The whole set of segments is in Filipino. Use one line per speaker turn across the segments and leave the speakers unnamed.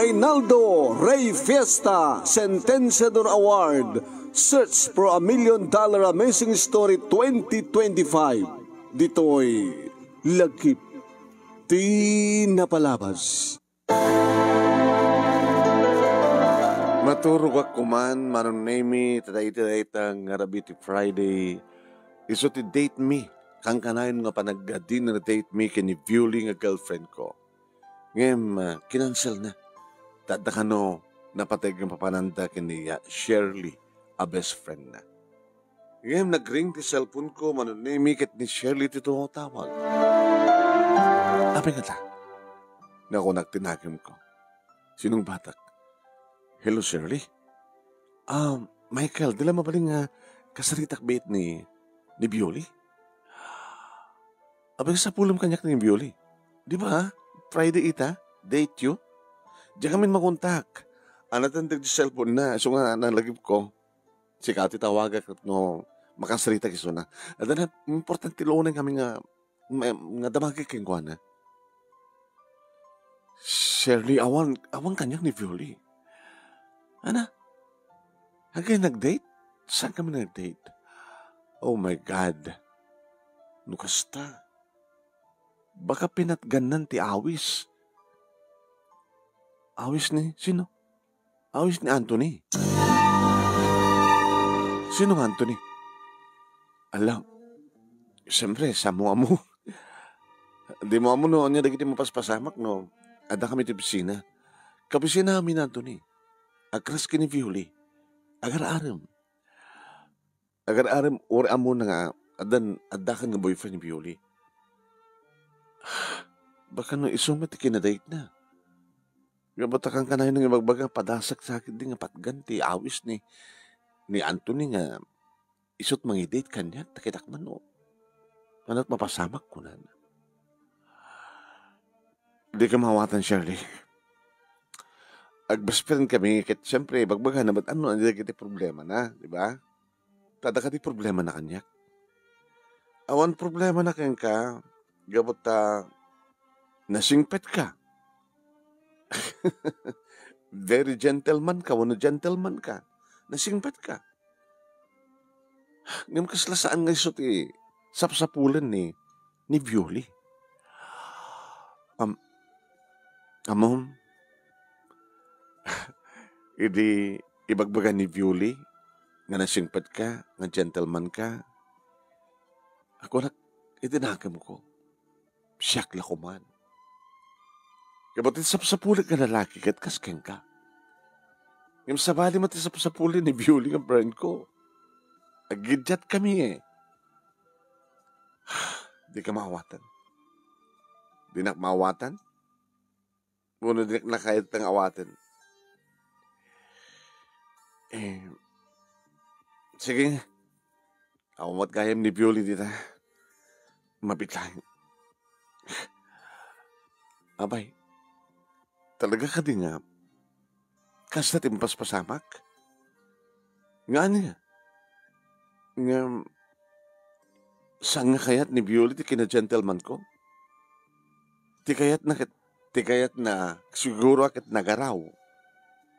Reynaldo Rey Fiesta Sentenciador Award. Search for a $1 Million Amazing Story 2025. Dito'y Lagkip Di Napalabas. Maturog ako man, manong name tatay tang Rabiti Friday. Iso ti date me. Kang kanayon nga panaggadin na date me kini viewing nga girlfriend ko. Ngem, kinansel na. Tadakano, napatay ng papananda kini Shirley, a best friend na. Ngem, nag-ring ti cellphone ko, manunimikit ni Shirley tito tawag. Apay nga ta. Naku, nagtinagim ko. Sinong batak? Hello, Shirley? Michael, dila mabaling nga kasaritak bait ni Bioli? Abay sa pulam kanyak ni Bioli. Di ba? Friday ita, date you. Diyan kami makontak. Anatan di cellphone na. So nga nalagip ko. Si Kati tawaga kat no makasarita kiso na. At na importante loonan kami nga damagi keng kwa na. Shirley, awan kanyak ni Bioli. Ana? Hanggang nag-date? Saan kami nag-date? Oh my God. Nukasta. Baka pinatganan ti awis. Awis ni? Sino? Awis ni Anthony. Sino Anthony? Alam. Siyempre, samuha mo. Di mo no, niya dagiti mo paspasamak, no? Ada kami ti pisina. Kapisina namin Anthony. Agras kini Violi. Agar-aram. Agar-aram, or amo na nga, adakan nga boyfriend ni Violi. Baka no isumat kinadate na. Gabatakan ka na yun nga magbaga, padasak sa akin din nga patganti, awis ni Anthony nga, isot mangidate kanya, takitakman no. Manat mapasamak ko na. Di ka mawatan, Shirley. Agbest friend kami, kaya siyempre, bagbaga na, ba't ano, hindi kita problema na, di ba? Tada ka di problema na kanya. Awan problema na kanya ka, gabot nasingpet ka. Very gentleman ka, wano gentleman ka. Nasingpet ka. Ngayon kaslasaan nga isot sapsapulan ni Violi. Amom, idi ibagbaga ni Violi, nga nasingpet ka, nga gentleman ka. Ako itinakam ko. Siyak la kuman. Kabatit sapsapulan ka lalaki kat kaskeng ka. Ngayon sabali mati sapsapulan ni Violi nga friend ko. Agidyat kami Di ka maawatan. Di na maawatan? Muna di na nakayat ng awatan. Sige. Awamat kayam ni Violi dita. Mapitlahin. Abay. Talaga ka din nga. Kas natin paspasamak. Nga niya. Nga. Saan nga kayat ni Violi ti kina-gentleman ko? Ti kayat na siguro akit nagaraw.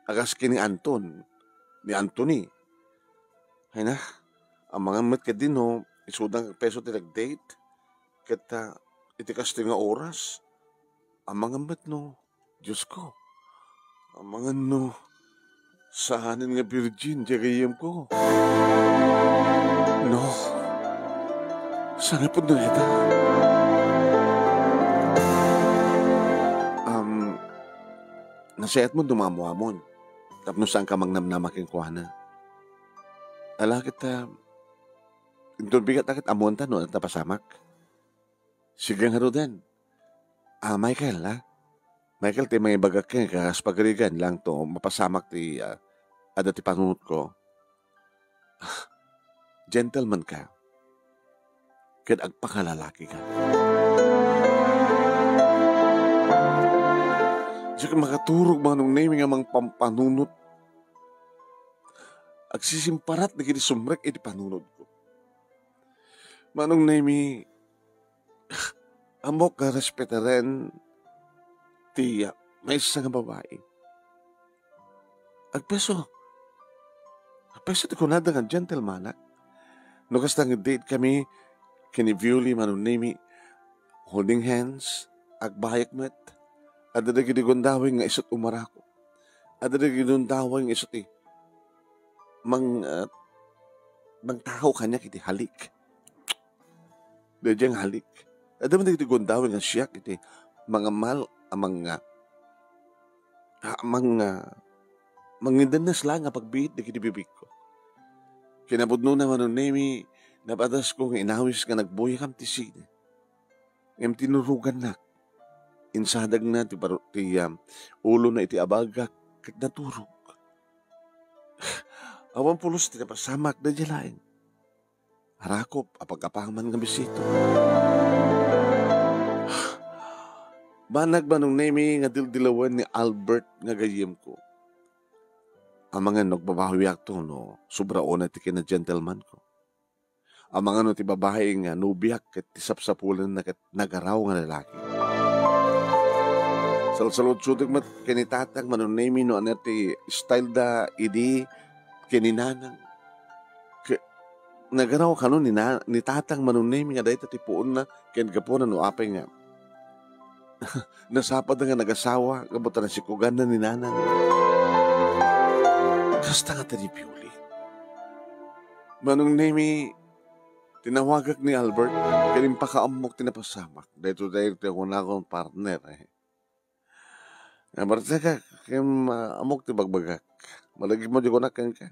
Agas kini ni Anthony. Ay na, ang mga mat ka din no, isudang peso ti nag-date. Kata, itikas ti nga oras. Ang mga mat no, Diyos ko. Ang mga no, sahanin nga virgin, jagayam ko. No, sana po na ito. Nasayat mo dumamuamon. Tapno saan ka mangnamnamaking kuhana. Ala kita, doon bigat akit amonta no at napasamak. Sige nga din. Michael, Michael, ti may bagak ka, kaspagarigan lang to, mapasamak ti, ada ti panunot ko. Gentleman ka. Kad agpakalalaki ka. Diyan makaturog manong naming amang pampanunot. Agsisimparat na kini sumrek iti panunod ko. Manong nami amok nga respetaren ti may isa nga babae. Agpeso. Agpeso ti kunada nga gentleman. No kastang date kami, kini Violi manunimi, holding hands, agbayak met, ada na ginigundawin nga isot umarako. Ada na ginigundawin nga isot mang tao kanya kiti halik. Dadyang halik. Ada man ginigundawin nga siya kiti mga mal, mangindanas lang nga pagbihit na kinibibig ko. Kinabudno naman nun nemi, napadas ko nga inawis nga nagboy kam tisin. Ngam tinurugan na. Insadag na ti ulo na iti abagak kag naturog. Awan pulos ti napasamak na jalain. Harakop apag-apaman nga bisito. Banag ba nung nemi nga dildilawan ni Albert nga gayem ko. Ang mga nagbabawiak to no, sobrao na ti kina gentleman ko. Ang mga no ti babae nga nubiyak ket ti sapsapulan na ket nagaraw nga lalaki. Salsalot-sutik mat kinitatang manunemi no ano ti style da idi kininanang. Nagaraw ka no ni tatang manunemi nga dahil ti puon na ken gapunan no apay nga. Nasapad na nga nag-asawa kabutan na sikugan na ni nanang. Kasta nga tani Pioli. Manong nemi, tinawagak ni Albert, kaning pakaamok tinapasamak. Dahito ako na akong partner. Marta ka, kayong amok ti bagbagak. Malagi mo di ko na kang ka.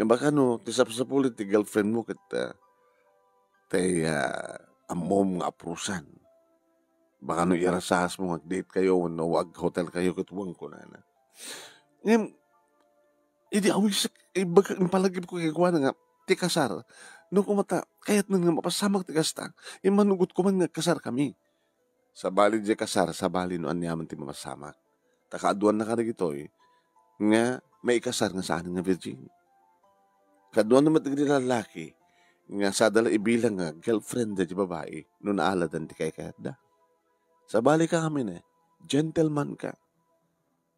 Yung baka no, tisap-sapulit ti girlfriend mo kat amom nga aprusan. Baka no irasahas mo mag-date kayo, no, wag hotel kayo katuwang ko na. Ngayon, hindi awis, baga palagib ko kagawa na nga, ti kasar. Nung kumata, kaya't nang nga mapasamag ti kasta, manugot ko man nga kasar kami. Sa bali di kasar, sa bali no anyaman ti mapasamag. Takaaduan na ka na gito nga may kasar nga saan nga virgin. Kaduan naman ti lalaki, nga sa dala ibilang nga girlfriend da di babae, no naaladan ti kay kayat da. Sa bali ka kami na, gentleman ka.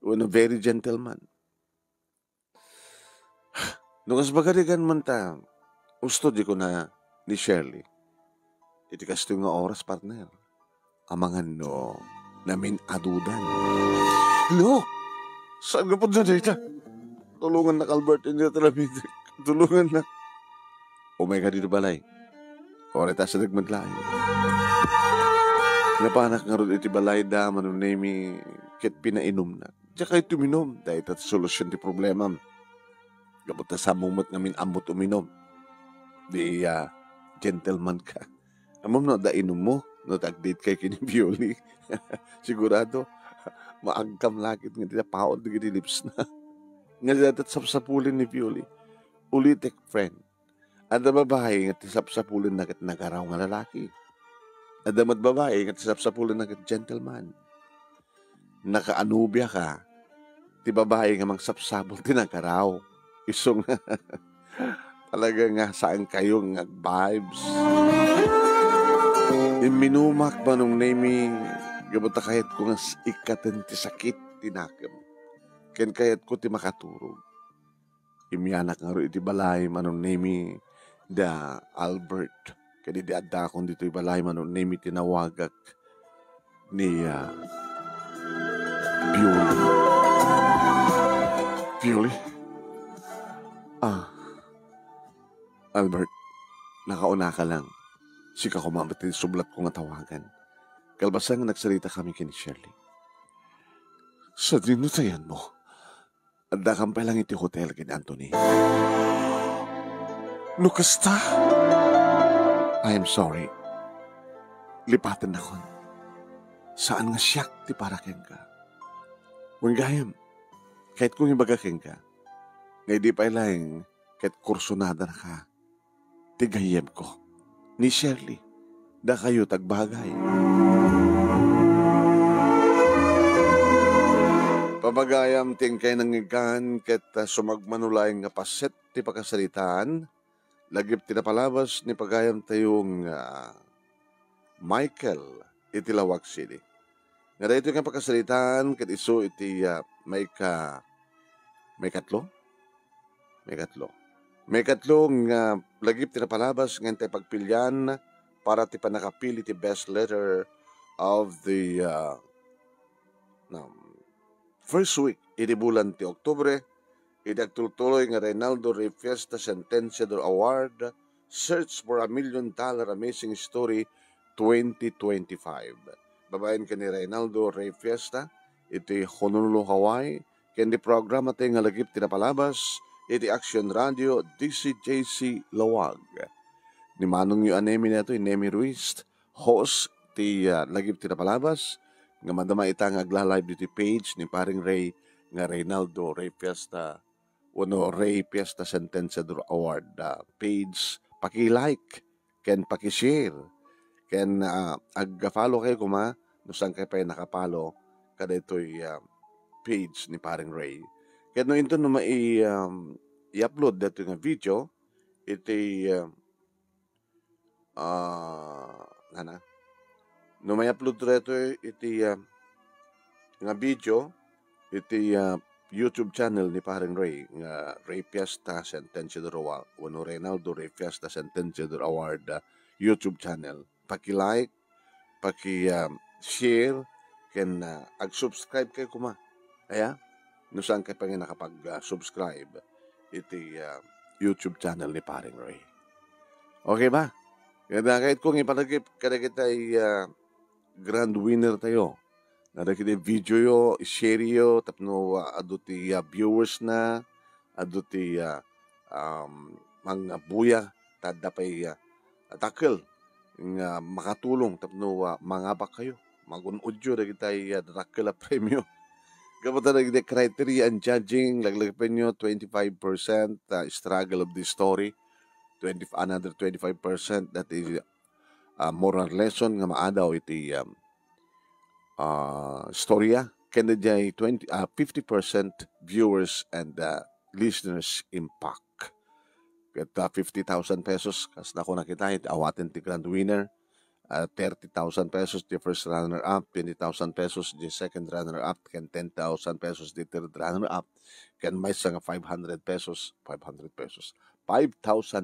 One very gentleman. Nung as bagarigan man ta, gusto di ko na ni Shirley. Iti kasto nga oras, partner. Amangan no, namin adudan. No! Saan ka po na dito? Tulungan na Albert, hindi na talabi. Tulungan na. O may ka dito balay. Orita sa nagmadlayo. Napanak nga ron iti balay da, manunemi, kit pinainom na. Diya kayo tuminom, dahil tat solusyon ti problema. Kapag nasamumot namin amot uminom. Di gentleman ka. Amam no, da inom mo, no tag-date kay kini Violi. Sigurado, maagkam lakit nga tila paon di lips na. Nga datat sapsapulin ni Violi. Ulitek friend. Ada babae nga tisapsapulin na kit nagaraw nga lalaki. Ada mat babae nga tisapsapulin na kit gentleman. Nakaanubya ka, ti babae nga mangsapsapul tinagaraw. Isong talaga nga saan kayo nga vibes. Minumak ba nung name gabuta kayat ko nga ikatan ti sakit tinakam. Ken kayat ko ti makaturog. Imyanak nga ro iti balay manong name da Albert. Kadi di adda akong dito balay manong name tinawagak ni Pioli. Pioli? Albert, nakauna ka lang. Sika ko mamatid sublat ko nga tawagan. Kalbasang nagsalita kami kini Shirley. Sa dinutayan mo, adda kang palang iti hotel kini Anthony. Nukasta? I am sorry. Lipatan na kon. Saan nga siyak ti para ken ka? Wanggayam, kahit kung ibaga ken ka, ngay di pa ilang kahit kursunada na ka, tigayem ko, ni Shirley, da kayo tagbagay. Pabagayam ting kay nangigan ket sumagmanulay nga paset ti pagkasalitaan, lagip tinapalabas ni pagayam tayong Michael iti Lawag City. Nga dahito nga pagkasalitaan ket iso iti may ka May katlo? May katlo. May katlong lagip ti napalabas ngayon tayo pagpilyan para ti panakapili ti best letter of the first week. Iti bulan ti Oktubre, iti agtultuloy nga Reynaldo Rey Fiesta Sentenciador Award, Search for $1 Million Amazing Story 2025. Babayan ka ni Reynaldo Rey Fiesta, iti Honolulu, Hawaii, kendi programa tayo nga lagip ti napalabas, iti Action Radio, DCJC Lawag. Ni Manong yu anemi na ito, Nemi Ruiz, host ti lagip ti napalabas, nga madama ita nga agla-live dito page ni paring Ray, nga Reynaldo Ray Fiesta, Ray Fiesta Sentenciador Award page. Paki-like, ken paki-share, ken ag-follow kayo kuma, no saan kayo pa nakapalo, kada ito'y page ni paring Ray. Kaya no ito no i-upload dito nga video, iti no may upload dito iti nga video, iti YouTube channel ni paring Ray, nga Ray Fiesta Sentenciador Award, wano Reynaldo Ray Fiesta Sentenciador Award YouTube channel. Paki-like, paki-share, ken ag-subscribe kayo kuma. Kaya, no saan kayo pa nga nakapag-subscribe iti YouTube channel ni paring Ray. Okay ba? Kaya kahit kung ipalagip kada kita grand winner tayo, nada kita video yo, share yo, tapno aduti viewers na, aduti mga buya, tada pa'y tackle, nga makatulong, tapno mangabak kayo, magunudyo na kita tackle a premyo. Kapag na criteria and judging, laglagpan nyo 25% struggle of the story, another 25% that is moral lesson nga maadaw iti storya. Kaya dyan 50% viewers and listeners impact. Kaya 50,000 pesos, kas na ko nakita, awatin ti grand winner. 30,000 pesos the first runner-up, 20,000 pesos the second runner-up, and 10,000 pesos the third runner-up. Kan may nga 500 pesos, 5,000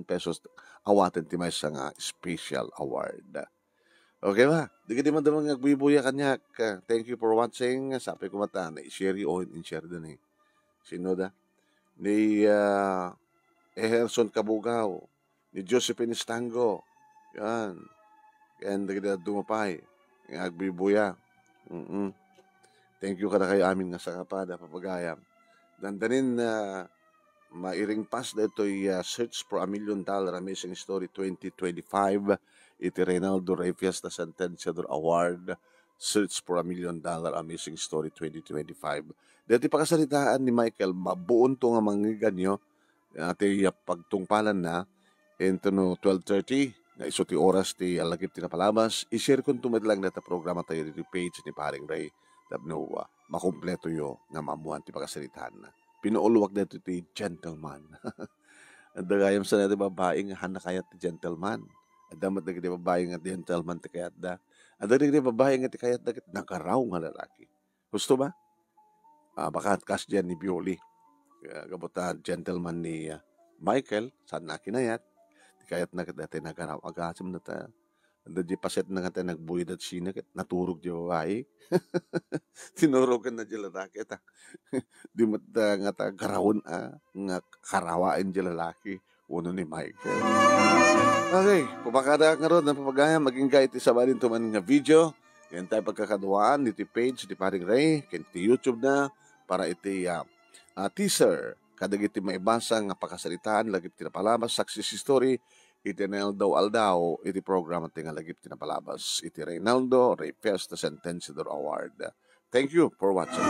pesos awatin ti may nga special award. Okay ba? Di ka di man damang nagbibuya kanyak. Thank you for watching. Sabi ko mata, na-share yun, in-share din Sino da? Ni Eherson Kabugaw, ni Josephine Estango, yan. And dumapay, agbibuya. Thank you kada kayo amin nga sa kapada, papagayam. Dandanin na mairing pass na ito'y Search for $1 Million Amazing Story 2025. Iti Reynaldo Ray Fiesta Sentenciador Award, Search for $1 Million Amazing Story 2025. Dati pakasalitaan ni Michael, mabuon to nga mangigan nyo, ati pagtungpalan na, into no 12:30, na iso ti oras ti alagip ti napalabas, i-share kung tumadlang na ta programa tayo dito page ni paring Ray, tapno makumpleto yo nga mamuhan ti pakasalitaan na. Pinuuluwag na ito ti gentleman. Ang dagayam sa natin babaeng hanakayat ti gentleman. Ang damat na kiti babaeng nga gentleman ti kayat da. Ang dagayam babaeng nga ti kayat da nakaraw nga lalaki. Gusto ba? Baka kas dyan ni Bioli. Kabuta gentleman ni Michael, saan na kinayat. Ti kayat na dati nakaraw. Agasim na ta. Ang di paset na nga tayo nagbuyad at sina. Naturog di babae. Tinurugan na dyan lalaki. Di mo nga ta karawon nga karawain dyan lalaki. Uno ni Michael. Okay, pupakada nga ron ng papagaya. Maging kahit isabalin tuman nga video. Yan tayo pagkakaduaan. Iti page, iti paring Ray. Iti YouTube na. Para iti teaser. Kadag iti maibasa nga pakasalitaan. Lagip tinapalabas. Success story. Iti Reynaldo Aldao. Iti program at nga lagip tinapalabas. Iti Reynaldo Ray Fiesta Sentenciador Award. Thank you for watching.